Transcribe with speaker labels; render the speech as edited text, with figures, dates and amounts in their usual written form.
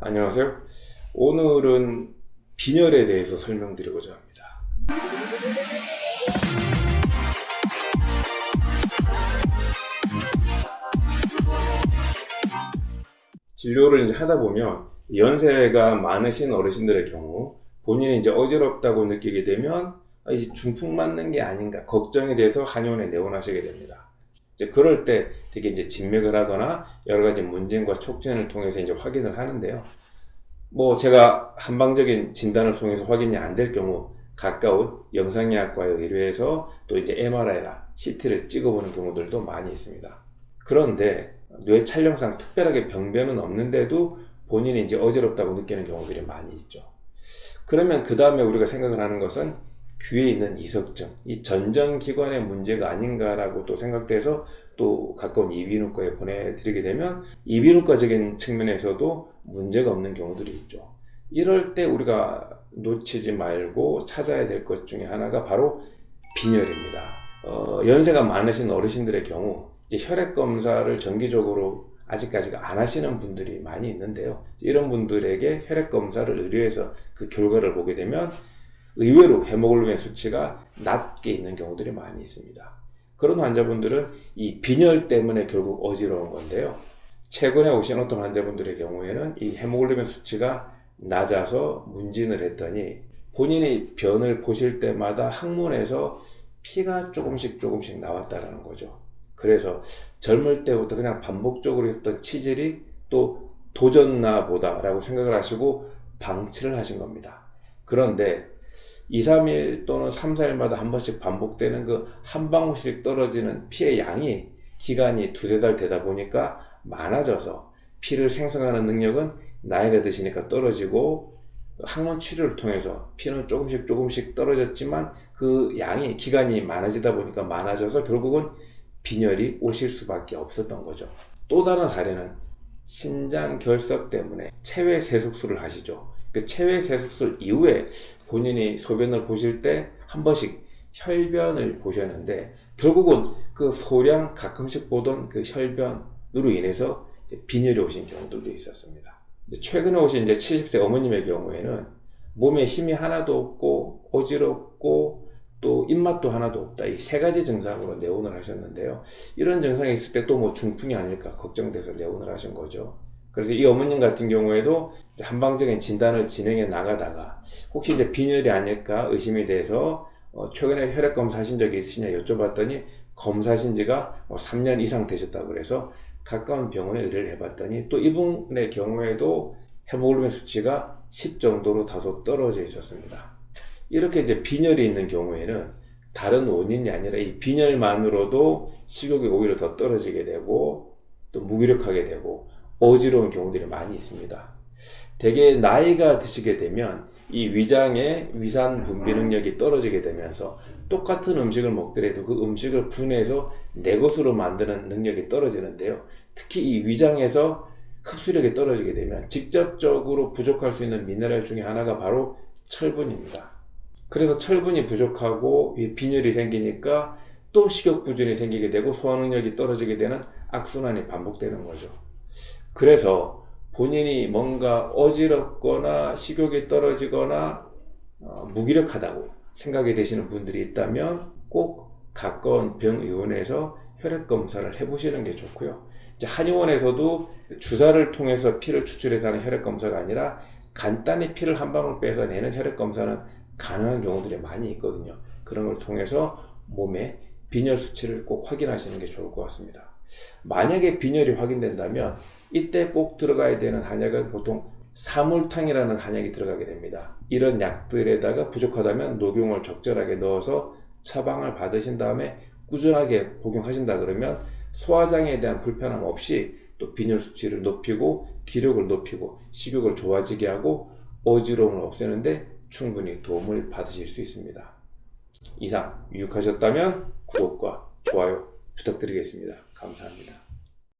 Speaker 1: 안녕하세요. 오늘은 빈혈에 대해서 설명드리고자 합니다. 진료를 이제 하다 보면 연세가 많으신 어르신들의 경우 본인이 이제 어지럽다고 느끼게 되면 이제 중풍 맞는 게 아닌가 걱정이 돼서 한의원에 내원하시게 됩니다. 이제 그럴 때 되게 이제 진맥을 하거나 여러 가지 문진과 촉진을 통해서 이제 확인을 하는데요. 제가 한방적인 진단을 통해서 확인이 안 될 경우 가까운 영상의학과에 의뢰해서 또 이제 MRI나 CT를 찍어보는 경우들도 많이 있습니다. 그런데 뇌 촬영상 특별하게 병변은 없는데도 본인이 이제 어지럽다고 느끼는 경우들이 많이 있죠. 그러면 그 다음에 우리가 생각을 하는 것은 귀에 있는 이석증, 이 전정기관의 문제가 아닌가라고 또 생각돼서 또 가까운 이비인후과에 보내드리게 되면 이비인후과적인 측면에서도 문제가 없는 경우들이 있죠. 이럴 때 우리가 놓치지 말고 찾아야 될 것 중에 하나가 바로 빈혈입니다. 연세가 많으신 어르신들의 경우 이제 혈액 검사를 정기적으로 아직까지가 안 하시는 분들이 많이 있는데요. 이런 분들에게 혈액 검사를 의뢰해서 그 결과를 보게 되면 의외로 헤모글로빈 수치가 낮게 있는 경우들이 많이 있습니다. 그런 환자분들은 이 빈혈 때문에 결국 어지러운 건데요. 최근에 오신 어떤 환자분들의 경우에는 이 헤모글로빈 수치가 낮아서 문진을 했더니 본인의 변을 보실 때마다 항문에서 피가 조금씩 나왔다라는 거죠. 그래서 젊을 때부터 그냥 반복적으로 했던 치질이 또 도졌나 보다라고 생각을 하시고 방치를 하신 겁니다. 그런데 2, 3일 또는 3, 4일마다 한 번씩 반복되는 그 한 방울씩 떨어지는 피의 양이 기간이 두세 달 되다 보니까 많아져서 피를 생성하는 능력은 나이가 드시니까 떨어지고 항문 치료를 통해서 피는 조금씩 떨어졌지만 그 양이 기간이 많아지다 보니까 많아져서 결국은 빈혈이 오실 수밖에 없었던 거죠. 또 다른 사례는 신장 결석 때문에 체외 세속술을 하시죠. 그 체외 세속술 이후에 본인이 소변을 보실 때 한 번씩 혈변을 보셨는데 결국은 그 소량 가끔씩 보던 그 혈변으로 인해서 빈혈이 오신 경우들도 있었습니다. 최근에 오신 이제 70세 어머님의 경우에는 몸에 힘이 하나도 없고 어지럽고 또 입맛도 하나도 없다. 이 세 가지 증상으로 내원을 하셨는데요. 이런 증상이 있을 때 또 중풍이 아닐까 걱정돼서 내원을 하신 거죠. 그래서 이 어머님 같은 경우에도 한방적인 진단을 진행해 나가다가 혹시 이제 빈혈이 아닐까 의심이 돼서 최근에 혈액 검사하신 적이 있으시냐 여쭤봤더니 검사하신 지가 3년 이상 되셨다고 그래서 가까운 병원에 의뢰를 해봤더니 또 이분의 경우에도 헤모글로빈 수치가 10 정도로 다소 떨어져 있었습니다. 이렇게 이제 빈혈이 있는 경우에는 다른 원인이 아니라 이 빈혈만으로도 식욕이 오히려 더 떨어지게 되고 또 무기력하게 되고 어지러운 경우들이 많이 있습니다. 대개 나이가 드시게 되면 이 위장의 위산 분비 능력이 떨어지게 되면서 똑같은 음식을 먹더라도 그 음식을 분해서 내 것으로 만드는 능력이 떨어지는데요. 특히 이 위장에서 흡수력이 떨어지게 되면 직접적으로 부족할 수 있는 미네랄 중에 하나가 바로 철분입니다. 그래서 철분이 부족하고 빈혈이 생기니까 또 식욕 부진이 생기게 되고 소화 능력이 떨어지게 되는 악순환이 반복되는 거죠. 그래서 본인이 뭔가 어지럽거나 식욕이 떨어지거나 무기력하다고 생각이 되시는 분들이 있다면 꼭 가까운 병의원에서 혈액 검사를 해보시는 게 좋고요. 이제 한의원에서도 주사를 통해서 피를 추출해서 하는 혈액 검사가 아니라 간단히 피를 한 방울 빼서 내는 혈액 검사는 가능한 경우들이 많이 있거든요. 그런 걸 통해서 몸의 빈혈 수치를 꼭 확인하시는 게 좋을 것 같습니다. 만약에 빈혈이 확인된다면 이때 꼭 들어가야 되는 한약은 보통 사물탕이라는 한약이 들어가게 됩니다. 이런 약들에다가 부족하다면 녹용을 적절하게 넣어서 처방을 받으신 다음에 꾸준하게 복용하신다 그러면 소화장에 대한 불편함 없이 또 빈혈 수치를 높이고 기력을 높이고 식욕을 좋아지게 하고 어지러움을 없애는데 충분히 도움을 받으실 수 있습니다. 이상 유익하셨다면 구독과 좋아요 부탁드리겠습니다. 감사합니다.